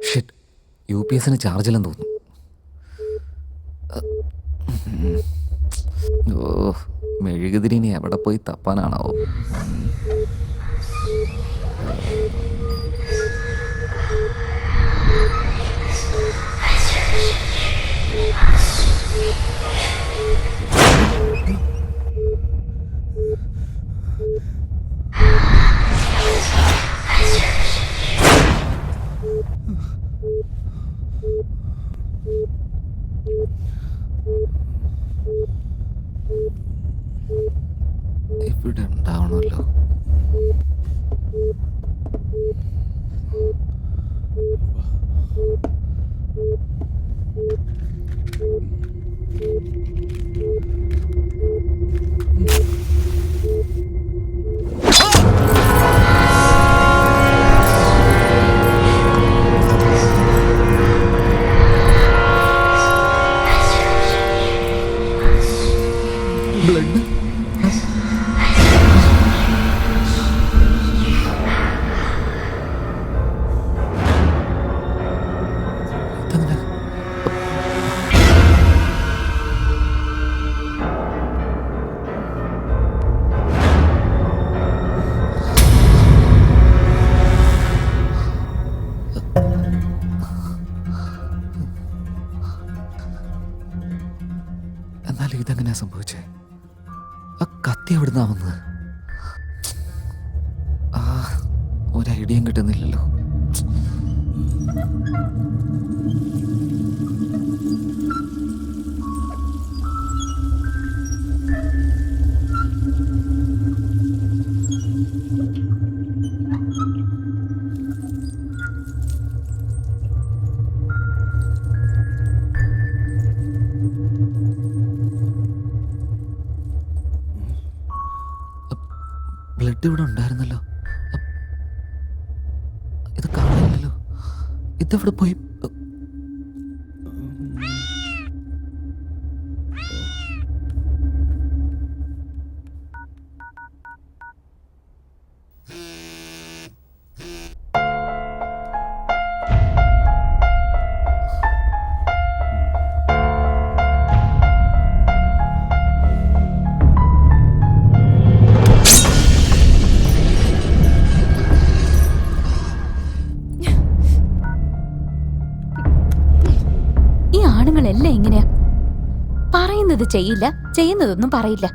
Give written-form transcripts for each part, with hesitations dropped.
Shit, UPS ചാർജില്ലെന്ന് തോന്നുന്നു. ഓ, മെഴുകുതിരിനി എവിടെ പോയി തപ്പാനാണാവോ? ഇവിടെ ഉണ്ടാവണമല്ലോ. ബ്ലഡ്. എന്നാലും ഇതെങ്ങനെയാ സംഭവിച്ചേ? ആ കത്തി എവിടുന്നാ വന്നത്? ഒരു ഐഡിയയും കിട്ടുന്നില്ലല്ലോ. ബ്ലഡ് ഇവിടെ ഉണ്ടായിരുന്നല്ലോ. ഇത് കാണില്ലല്ലോ. ഇതെവിടെ പോയി? ആണുങ്ങളെല്ലാം ഇങ്ങനെയാ, പറയുന്നത് ചെയ്യില്ല, ചെയ്യുന്നതൊന്നും പറയില്ല.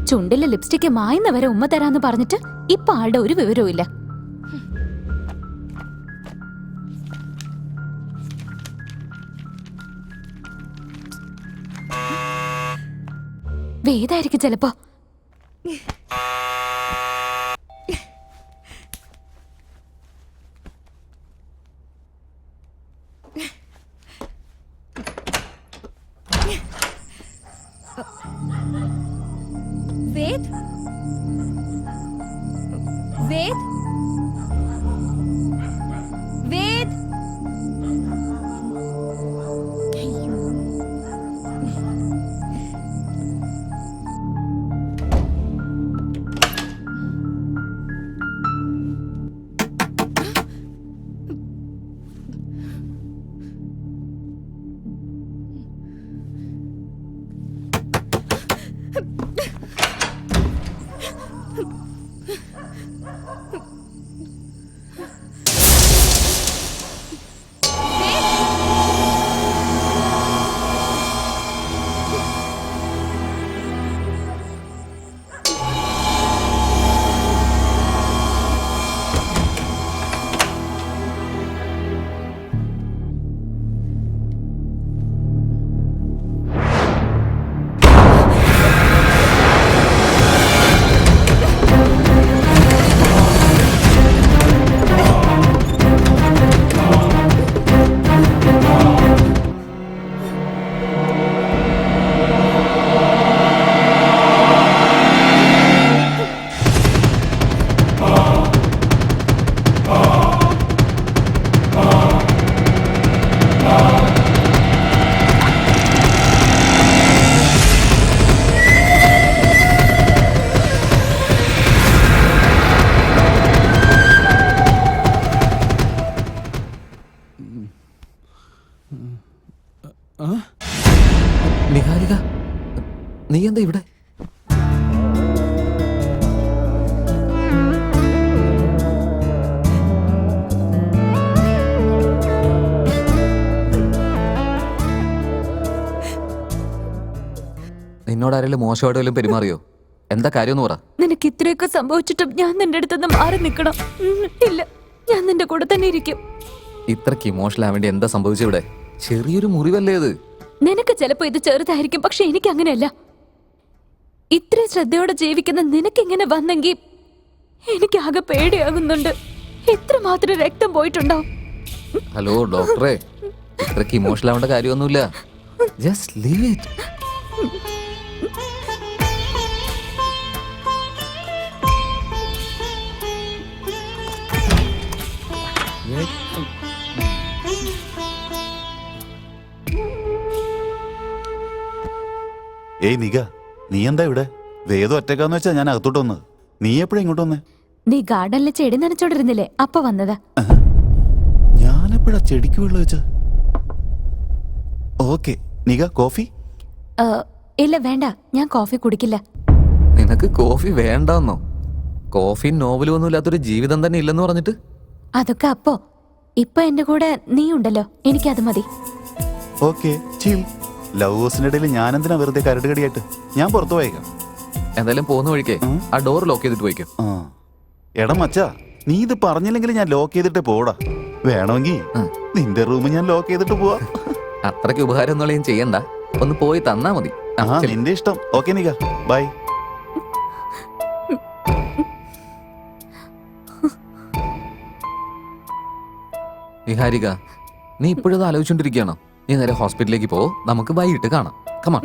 ചുണ്ടിലെ ലിപ്സ്റ്റിക്ക് മായുന്നവരെ ഉമ്മ തരാന്ന് പറഞ്ഞിട്ട് ഇപ്പൊ ആളുടെ ഒരു വിവരവും ഇല്ല. വേദായിരിക്കും ചിലപ്പോ. वेद वेद वेद നീ എന്താ ഇവിടെ? നിന്നോട് ആരെങ്കിലും മോശമായിട്ട് വല്ലതും പെരുമാറിയോ? എന്താ കാര്യമെന്ന് പറ. നിനക്ക് ഇത്രയൊക്കെ സംഭവിച്ചിട്ടും ഞാൻ നിന്റെ അടുത്തുനിന്ന് മാറി നിൽക്കണം? ഇല്ല, ഞാൻ നിന്റെ കൂടെ തന്നെ ഇരിക്കും. ഇത്രക്ക് ഇമോഷണൽ ആവേണ്ടി എന്താ സംഭവിച്ചത് ഇവിടെ? ചെറിയൊരു മുറിവല്ലേ ഇത്? നിനക്ക് ചിലപ്പോ ഇത് ചെറുതായിരിക്കും, പക്ഷെ എനിക്ക് അങ്ങനെയല്ല. ഇത്രയും ശ്രദ്ധയോടെ ജീവിക്കുന്ന നിനക്ക് ഇങ്ങനെ വന്നെങ്കിൽ എനിക്കാകെ പേടിയാകുന്നുണ്ട്. എത്രമാത്രം രക്തം പോയിട്ടുണ്ടാവും. ഹലോ ഡോക്ടറെ, ഇത്രക്ക് ഇമോഷണൽ ആവേണ്ട കാര്യമൊന്നുമില്ല. Just leave it. ഏയ് നിക, നീ എന്താ ഇവിടെ? വേദം ഒറ്റക്കാന്ന് വെച്ചാ ഞാൻ അകത്തോട്ട് വന്നത്. നീ എപ്പോഴാ ഇങ്ങോട്ട് വന്നേ? നീ ഗാർഡനിലെ ചെടി നനച്ചോണ്ടിരുന്നില്ലേ, അപ്പൊ വന്നതാ. ഞാനെപ്പോഴാ ചെടിക്ക് വെള്ളം വെച്ച? Okay Nika, coffee? ഇല്ല വേണ്ട, ഞാൻ കോഫി കുടിക്കില്ല. നിനക്ക് കോഫി വേണ്ടെന്നോ? കോഫി നോവലും ഒന്നും ഇല്ലാത്തൊരു ജീവിതം തന്നെ ഇല്ലെന്ന് പറഞ്ഞിട്ട്? അതൊക്കെ അപ്പോ. ഇപ്പൊ എന്റെ കൂടെ നീ ഉണ്ടല്ലോ, എനിക്കത് മതി. ഓക്കെ ചിൽ. ലവേഴ്സിന്റെ ഇടയിൽ ഞാൻ എന്തിനാ വെറുതെ കരടുകടിയായിട്ട്? ഞാൻ പുറത്തു പോയേക്കാം. എന്തായാലും പോകുന്ന വഴിക്കേ ആ ഡോർ ലോക്ക് ചെയ്തിട്ട് പോയിക്കോ. എടാ മച്ചാ, നീ ഇത് പറഞ്ഞില്ലെങ്കിൽ ഞാൻ ലോക്ക് ചെയ്തിട്ട് പോടാ. വേണമെങ്കിൽ നിന്റെ റൂം ഞാൻ ലോക്ക് ചെയ്തിട്ട് പോവാ. അത്രയ്ക്ക് ഉപകാരം ഒന്നും ചെയ്യണ്ട, ഒന്ന് പോയി തന്നാ മതി. നിന്റെ ഇഷ്ടം. Okay നിക, by. നിഹാരിക, നീ ഇപ്പോഴും ആലോചിച്ചോണ്ടിരിക്കുകയാണോ? നീ നേരെ ഹോസ്പിറ്റലിലേക്ക് പോ, നമുക്ക് വൈകിട്ട് കാണാം. കമാ.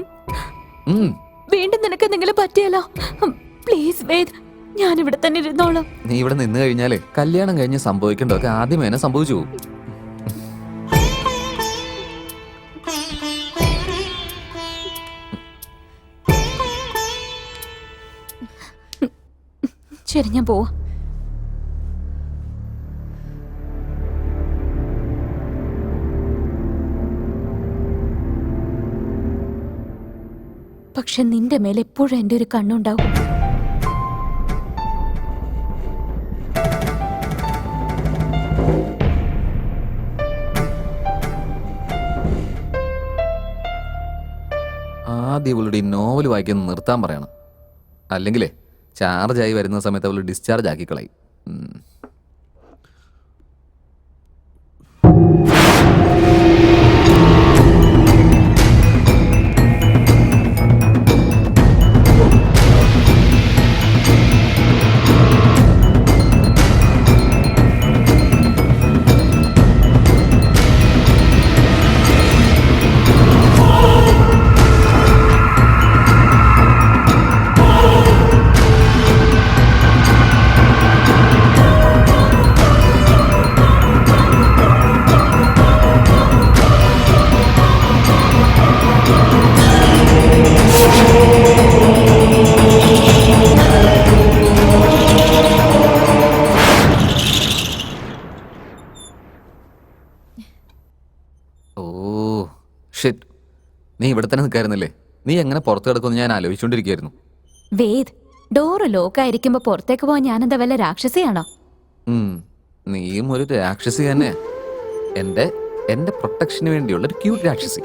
വീണ്ടും നിനക്ക് എന്തെങ്കിലും പറ്റിയാലോ? പ്ലീസ് വേദ്, ഞാൻ ഇവിടെ തന്നെ ഇരുന്നോളാം. നീ ഇവിടെ നിന്ന് കഴിഞ്ഞാലേ കല്യാണം കഴിഞ്ഞ് സംഭവിക്കേണ്ടതൊക്കെ ആദ്യമേ തന്നെ സംഭവിച്ചു പോകും. ശരി, ഞാൻ പോവാ. പക്ഷെ നിന്റെ മേലെ എപ്പോഴും എന്റെ ഒരു കണ്ണുണ്ടാവും. ആദ്യം ഇവളുടെ ഈ നോവൽ വായിക്കുന്നത് നിർത്താൻ പറയണം. അല്ലെങ്കിലേ ചാർജായി വരുന്ന സമയത്ത് അവൾ ഡിസ്ചാർജ് ആക്കി കളയും. നീ ഇവിടെ തന്നെ നിൽക്കായിരുന്നില്ലേ? നീ എങ്ങനെ പുറത്തു കിടക്കുമെന്ന് ഞാൻ ആലോചിച്ചുകൊണ്ടിരിക്കുകയായിരുന്നു. വേദ്, ഡോറ് ലോക്കായിരിക്കുമ്പോ പുറത്തേക്ക് പോവാൻ ഞാനെന്താ വല്ല രാക്ഷസിയാണോ? നീയും ഒരു രാക്ഷസി തന്നെ. എന്റെ പ്രൊട്ടക്ഷന് വേണ്ടിയുള്ള ഒരു ക്യൂട്ട് രാക്ഷസി.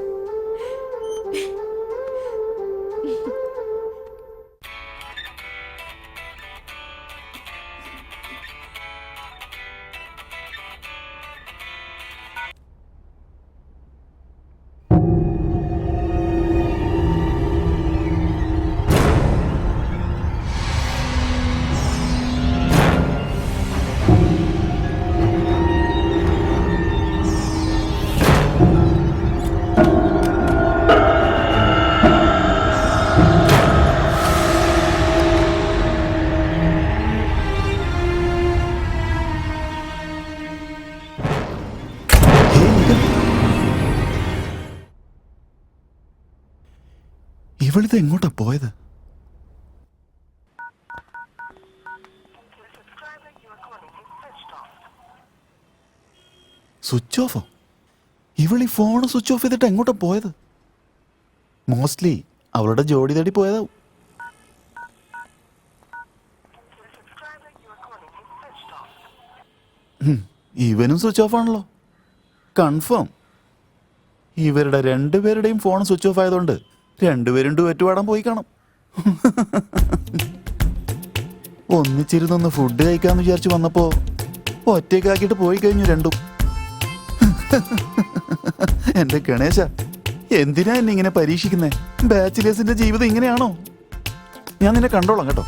ഇവളിത് എങ്ങോട്ടാ പോയത്? സ്വിച്ച് ഓഫോ? ഇവൾ ഈ ഫോൺ സ്വിച്ച് ഓഫ് ചെയ്തിട്ട് എങ്ങോട്ടാ പോയത്? മോസ്റ്റ്ലി അവളുടെ ജോഡി തേടി പോയതാവും. ഇവനും സ്വിച്ച് ഓഫ് ആണല്ലോ. കൺഫേം ഇവരുടെ രണ്ടുപേരുടെയും ഫോൺ സ്വിച്ച് ഓഫ് ആയതുകൊണ്ട് രണ്ടുപേരും ഡുവറ്റ് പാടാൻ പോയി കാണും. ഒന്നിച്ചിരുന്നൊന്ന് ഫുഡ് കഴിക്കാന്ന് വിചാരിച്ചു വന്നപ്പോ ഒറ്റയ്ക്കാക്കിയിട്ട് പോയി കഴിഞ്ഞു രണ്ടും. എന്റെ ഗണേശ, എന്തിനാ എന്നെ ഇങ്ങനെ പരീക്ഷിക്കുന്നേ? ബാച്ചിലേഴ്സിന്റെ ജീവിതം ഇങ്ങനെയാണോ? ഞാൻ നിന്നെ കണ്ടോളാം കേട്ടോ.